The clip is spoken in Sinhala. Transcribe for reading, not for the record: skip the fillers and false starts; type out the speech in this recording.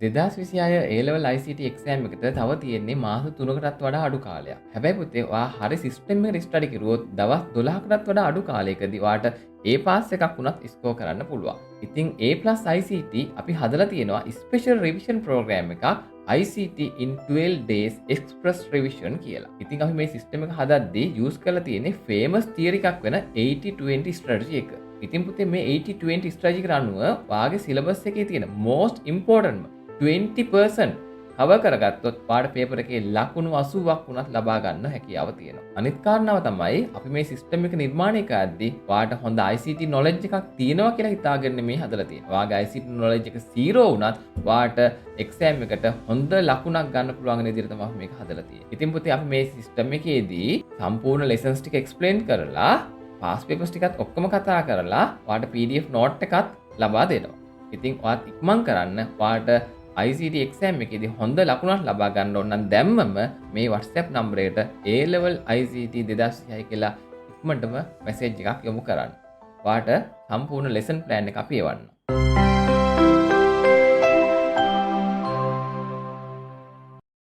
2026 A-level ICT exam එකට තව තියෙන්නේ මාස 3කටත් වඩා අඩු කාලයක්. හැබැයි පුතේ ඔයා හරි සිස්ටම් එකකට ස්ටඩි කරුවොත් දවස් 12කටත් වඩා අඩු කාලයකදී ඔයාට A pass එකක් වුණත් ස්කෝර් කරන්න පුළුවන්. ඉතින් A+ ICT අපි හදලා තියෙනවා ස්පෙෂල් රිවිෂන් ප්‍රෝග්‍රෑම් එකක් ICT in 12 days express revision කියලා. ඉතින් අපි මේ සිස්ටම් එක හදද්දී යූස් කරලා තියෙන්නේ famous theory එකක් වෙන 80-20 strategy එක. ඉතින් පුතේ මේ 80-20 strategy එක අනුව ඔයාගේ සිලබස් එකේ තියෙන most important 20% කව කරගත්තොත් පාඩ පේපර් එකේ ලකුණු 80ක් වුණත් ලබා ගන්න හැකියාව තියෙනවා. අනිත් කාරණාව තමයි අපි මේ සිස්ටම් එක නිර්මාණය කරද්දී ඔයාට හොඳ ICT knowledge එකක් තියෙනවා කියලා හිතාගෙන මේ හදලා තියෙනවා. ඔයාගේ ICT knowledge එක 0 වුණත් ඔයාට exam එකට හොඳ ලකුණක් ගන්න පුළුවන් විදිහට තමයි මේක හදලා තියෙන්නේ. ඉතින් පුතේ අපි මේ සිස්ටම් එකේදී සම්පූර්ණ lessons ටික explain කරලා past papers ටිකත් ඔක්කොම කතා කරලා ඔයාට PDF note එකත් ලබා දෙනවා. ඉතින් ඔයාත් ඉක්මන් කරන්න ඔයාට ICT exam එකේදී හොඳ ලකුණක් ලබා ගන්න ඕන නම් දැම්මම මේ WhatsApp නම්බරයට A-level ICT 2026 කියලා ඉක්මනටම මැසේජ් එකක් යොමු කරන්න. ඔයාට සම්පූර්ණ lesson plan එක අපි එවන්න.